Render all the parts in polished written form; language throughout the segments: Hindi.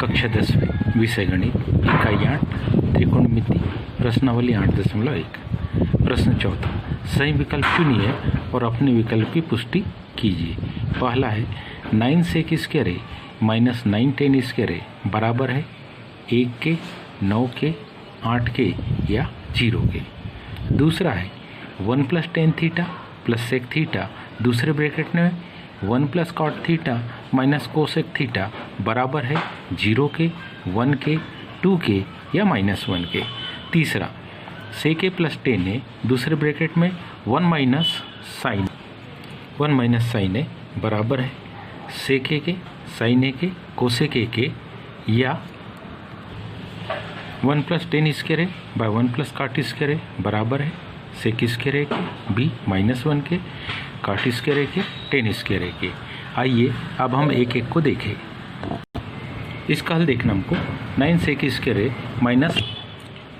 कक्षा 10 विषय गणित इकाई 8 त्रिकोणमिति प्रश्नावली 8.1। प्रश्न चौथा, सही विकल्प चुनिए और अपने विकल्प की पुष्टि कीजिए। पहला है 9 sec स्क्वायर ए माइनस 9 10 स्क्वायर ए बराबर है 1 के, 9 के, 8 के या 0 के। दूसरा है 1 + tan theta plus sec theta दूसरे ब्रैकेट में 1 + cot theta minus cosec theta बराबर है 0 के, 1 के, 2 के या -1 के। तीसरा सेक ए प्लस tan ए दूसरे ब्रैकेट में 1 माइनस साइन ए बराबर है सेक ए के, साइन ए के, कोसेक ए के या 1 + tan स्क्वायर ए बाय 1 + cot स्क्वायर ए बराबर है सेक स्क्वायर ए के भी -1 के, cot स्क्वायर ए के, tan स्क्वायर ए के। आइए अब हम एक एक को देखें। इसका हल देखना हमको 9 sec स्क्वायर ए माइनस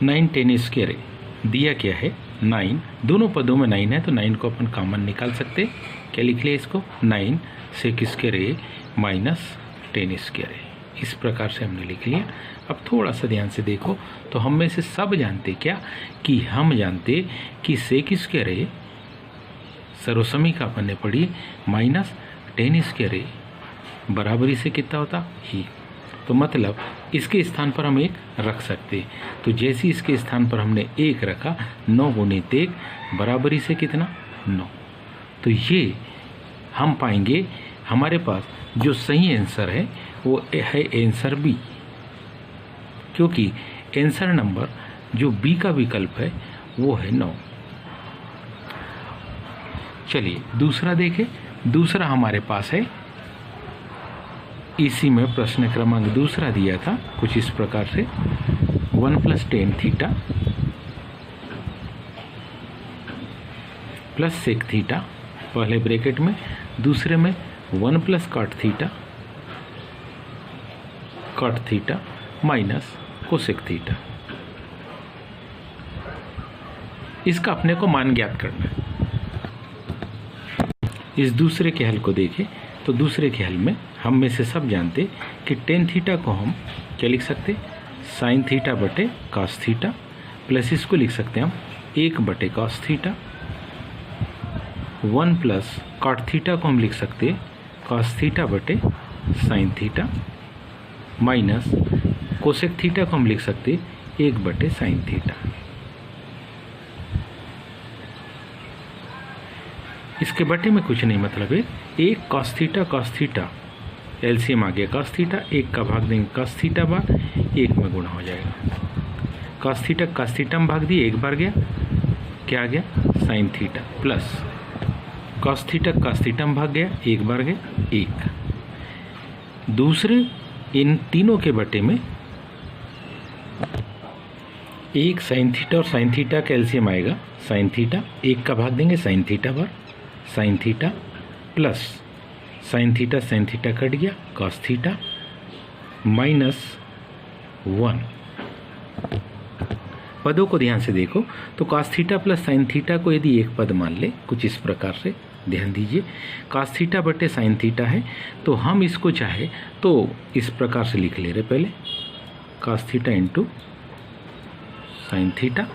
9 tan स्क्वायर ए दिया क्या है 9, दोनों पदों में 9 है तो 9 को अपन कॉमन निकाल सकते। क्या लिख लिया इसको 9 sec स्क्वायर ए माइनस tan स्क्वायर ए, इस प्रकार से हमने लिख लिया। अब थोड़ा सा ध्यान से देखो तो हम में से सब जानते क्या कि हम जानते कि सेक स्क्वायर ए सर्वसमी का अपन ने पढ़ी माइनस tan स्क्वायर ए बराबरी से कितना होता ही, तो मतलब इसके स्थान पर हम 1 रख सकते। तो जैसे इसके स्थान पर हमने 1 रखा 9 × 1 बराबरी से कितना 9। तो ये हम पाएंगे हमारे पास जो सही आंसर है वो है आंसर बी, क्योंकि आंसर नंबर जो बी का विकल्प है वो है 9। चलिए दूसरा देखें। दूसरा हमारे पास है इसी में प्रश्न क्रमांक दूसरा दिया था कुछ इस प्रकार से 1 + tan theta plus sec theta पहले ब्रैकेट में, दूसरे में 1 + cot theta minus cosec theta. इसका अपने को मान ज्ञात करना है। इस दूसरे के हल को देखें तो दूसरे के हल में हम में से सब जानते कि tan थीटा को हम क्या लिख सकते sin थीटा बटे cos थीटा, प्लस इसको लिख सकते हम 1 बटे cos थीटा। 1 + cot थीटा को हम लिख सकते cos थीटा बटे sin theta minus cosec theta को हम लिख सकते 1 बटे sin थीटा। इसके बटे में कुछ नहीं, मतलब है 1 cos थीटा एलसीएम आ गया cos थीटा, 1 का भाग देंगे cos थीटा बार 1 में गुणा हो जाएगा। cos थीटा में भाग दिए 1 बार गया, क्या आ गया sin theta plus cos theta में भाग गया 1 बार गया 1। दूसरे इन तीनों के बटे में 1 sin थीटा और sin थीटा का एलसीएम आएगा sin थीटा, 1 का भाग देंगे sin थीटा बार sin theta plus sin theta cut गया cos थीटा माइनस 1। पदों को ध्यान से देखो तो cos theta plus sin theta को यदि एक पद मान ले कुछ इस प्रकार से, ध्यान दीजिए cos थीटा बटे sin थीटा है तो हम इसको चाहे तो इस प्रकार से लिख ले रहे पहले cos theta into sin theta.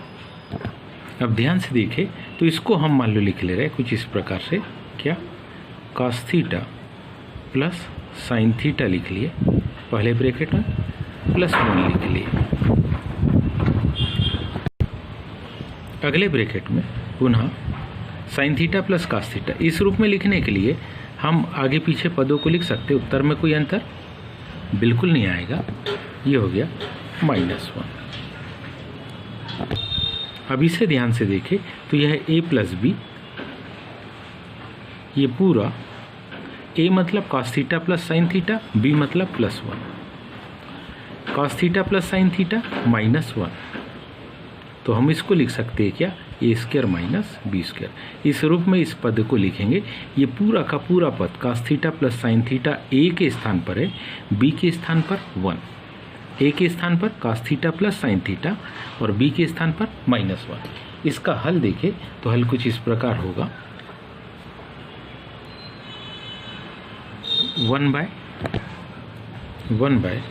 अब ध्यान से देखें तो इसको हम मान लो लिख ले रहे कुछ इस प्रकार से, क्या cos theta plus sin theta लिख लिए पहले ब्रैकेट में प्लस 1 लिख लिए, अगले ब्रैकेट में पुनः sin theta plus cos theta. इस रूप में लिखने के लिए हम आगे पीछे पदों को लिख सकते, उत्तर में कोई अंतर बिल्कुल नहीं आएगा। ये हो गया -1। अब इसे ध्यान से देखें तो यह a + b, ये पूरा a मतलब cos theta plus sin theta, b मतलब +1, cos theta plus sin theta -1। तो हम इसको लिख सकते हैं क्या a² माइनस b²। इस रूप में इस पद को लिखेंगे। ये पूरा का पूरा पद cos theta plus sin theta a के स्थान पर है, b के स्थान पर 1, a के स्थान पर cos theta plus sin theta और b के स्थान पर -1। इसका हल देखें तो हल कुछ इस प्रकार होगा 1/√2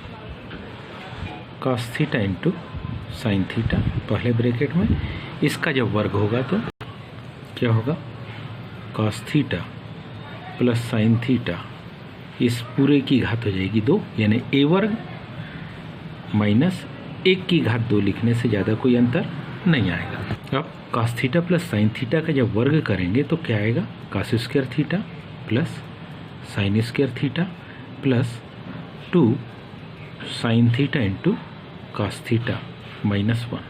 cos theta into sine theta पहले ब्रैकेट में, इसका जब वर्ग होगा तो क्या होगा, cos theta plus sine theta, इस पूरे की घात हो जाएगी 2, यानी a वर्ग माइनस 1 की घात 2 लिखने से ज़्यादा कोई अंतर नहीं आएगा। अब cos theta plus sine theta का जब वर्ग करेंगे तो क्या आएगा, cos square theta plus sine square theta plus 2 sine theta into cos theta minus 1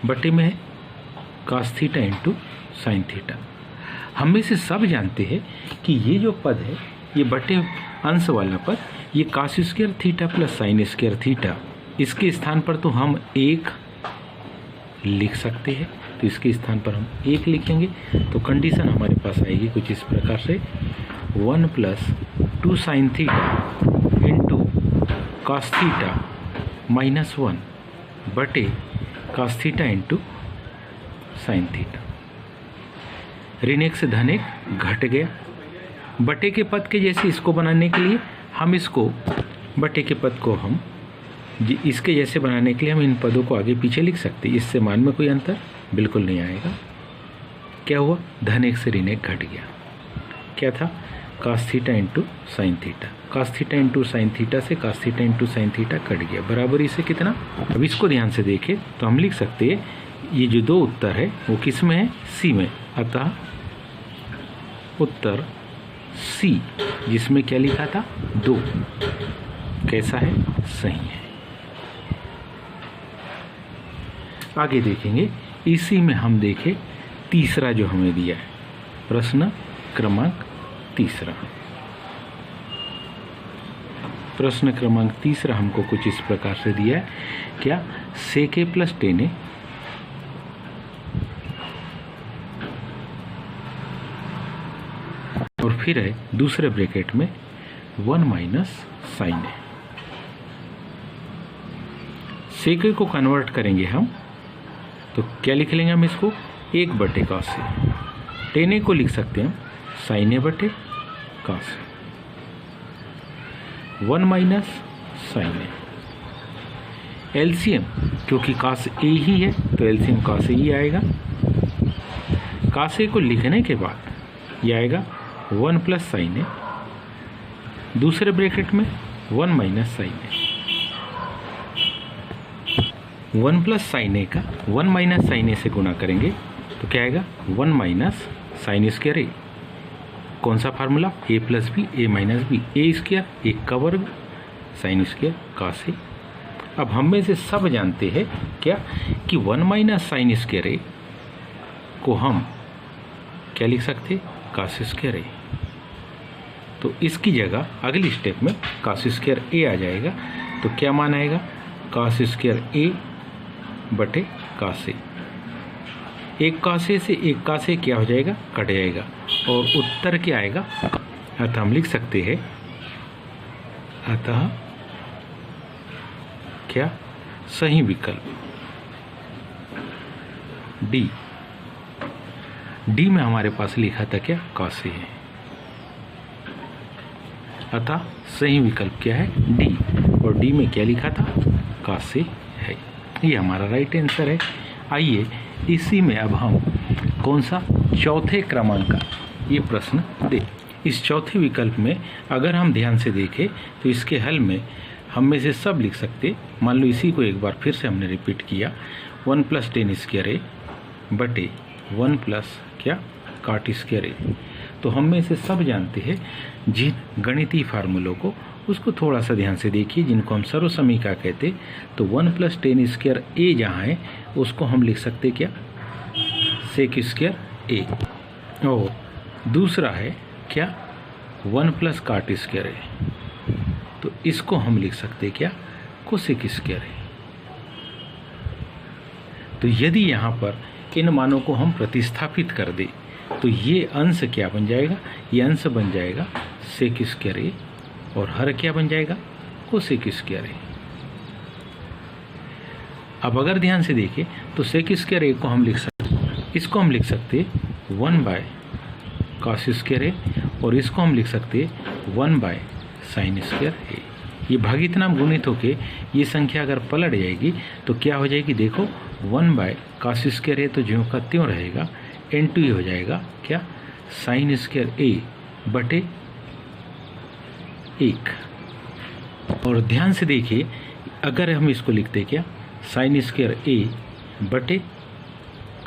बटे में है cos theta into sine theta. हम में से सब जानते हैं कि ये जो पद है, ये बटे अंश वाला पद, ये cos square theta plus sine square theta, इसके स्थान पर तो हम 1 लिख सकते हैं, तो इसके स्थान पर हम 1 लिखेंगे। तो कंडीशन हमारे पास आएगी कुछ इस प्रकार से, 1 plus 2 sine theta into cos theta minus 1 बटे cos theta into sine theta. ऋण 1 से धन 1 घट गया। बटे के पद के जैसे इसको बनाने के लिए हम इसको, बटे के पद को हम इसके जैसे बनाने के लिए हम इन पदों को आगे पीछे लिख सकते हैं, इससे मान में कोई अंतर बिल्कुल नहीं आएगा। क्या हुआ, धन 1 से ऋण 1 घट गया। क्या था, cos theta into sine theta, cos theta into sine theta से cos theta into sine theta cut गया, बराबर इसे कितना। अब इसको ध्यान से देखें तो हम लिख सकते हैं, ये जो 2 उत्तर है वो किस में है, सी में, अतः उत्तर सी, जिसमें क्या लिखा था 2, कैसा है, सही है। आगे देखेंगे, इसी में हम देखें तीसरा जो हमें दिया है, प्रश्न क्रमांक तीसरा। प्रश्न क्रमांक तीसरा हमको कुछ इस प्रकार से दिया है, क्या, sec a plus tan a और फिर है दूसरे ब्रैकेट में 1 minus sine A. sec a को कन्वर्ट करेंगे हम तो क्या लिख लेंगे हम इसको, 1 बटे कॉस ए। tan a को लिख सकते हैं हम साइन ए बटे cos A, 1 minus sine A. LCM, क्योंकि कॉस ए ही है तो एलसीएम कॉस ए ही आएगा। कॉस ए को लिखने के बाद ये आएगा 1 प्लस साइन ए, दूसरे ब्रैकेट में 1 माइनस साइन ए। 1 प्लस साइन ए का 1 माइनस साइन ए से गुणा करेंगे तो क्या आएगा, 1 माइनस साइन स्क्वायर ए। कौन सा फार्मूला, ए प्लस बी ए माइनस बी, ए स्क्वायर 1 का वर्ग साइन स्क्वायर कॉस ए। अब हम में से सब जानते हैं क्या, कि 1 माइनस साइन स्क्वायर ए को हम क्या लिख सकते, कॉस स्क्वायर ए। तो इसकी जगह अगली स्टेप में कॉस स्क्वायर ए आ जाएगा, तो क्या मान आएगा, कॉस स्क्वायर ए बटे कॉस ए। 1 कॉस ए से 1 कॉस ए क्या हो जाएगा, कट जाएगा, और उत्तर क्या आएगा, अतः हम लिख सकते हैं, अतः क्या, सही विकल्प डी। डी में हमारे पास लिखा था क्या, कॉस ए है, अतः सही विकल्प क्या है, डी, और डी में क्या लिखा था, कॉस ए है। ये हमारा राइट आंसर है। आइए इसी में अब हम कौन सा, चौथे क्रमांक का ये प्रश्न दे। इस चौथे विकल्प में अगर हम ध्यान से देखें तो इसके हल में हम में से सब लिख सकते। मान लो इसी को एक बार फिर से हमने रिपीट किया, 1 प्लस टेन स्क्वायर ए बटे 1 प्लस क्या, कॉट स्क्वायर ए। तो हम में से सब जानते हैं जिन गणितीय फार्मूलों को, उसको थोड़ा सा ध्यान से देखिए, जिनको हम सर्वसमीका कहते। तो 1 प्लस टेन स्क्वायर ए जहाँ है उसको हम लिख सकते क्या, सेक स्क्वायर ए, और दूसरा है क्या, 1 प्लस कॉट स्क्वायर ए, तो इसको हम लिख सकते क्या, कोसेक स्क्वायर ए। तो यदि यहाँ पर इन मानों को हम प्रतिस्थापित कर दें तो ये अंश क्या बन जाएगा, ये अंश बन जाएगा सेक स्क्वायर ए, और हर क्या बन जाएगा, कोसेक स्क्वायर ए। अब अगर ध्यान से देखें तो सेक स्क्वायर ए को हम लिख सकते, इसको हम लिख सकते 1 बाय कॉस स्क्वायर ए, और इसको हम लिख सकते 1 बाय साइन स्क्वायर ए। ये भागित नाम गुणित होके ये संख्या अगर पलट जाएगी तो क्या हो जाएगी, देखो 1/cos² है तो ज्यों का त्यों रहेगा, n2 ये हो जाएगा क्या, sin² a बटे 1। और ध्यान से देखिए, अगर हम इसको लिखते क्या, sin² a बटे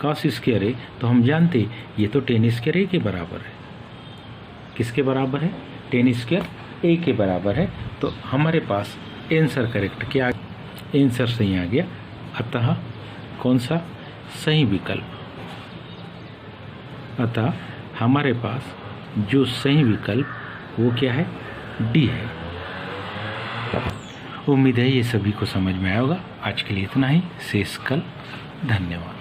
cos² a, तो हम जानते ये तो tan² a के बराबर है। किसके बराबर है, tan² a के बराबर है। तो हमारे पास आंसर करेक्ट क्या, आंसर सही आ गया। अतः कौन सा सही विकल्प, अतः हमारे पास जो सही विकल्प वो क्या है, डी है। उम्मीद है ये सभी को समझ में आया होगा। आज के लिए इतना ही, शेष कल। धन्यवाद।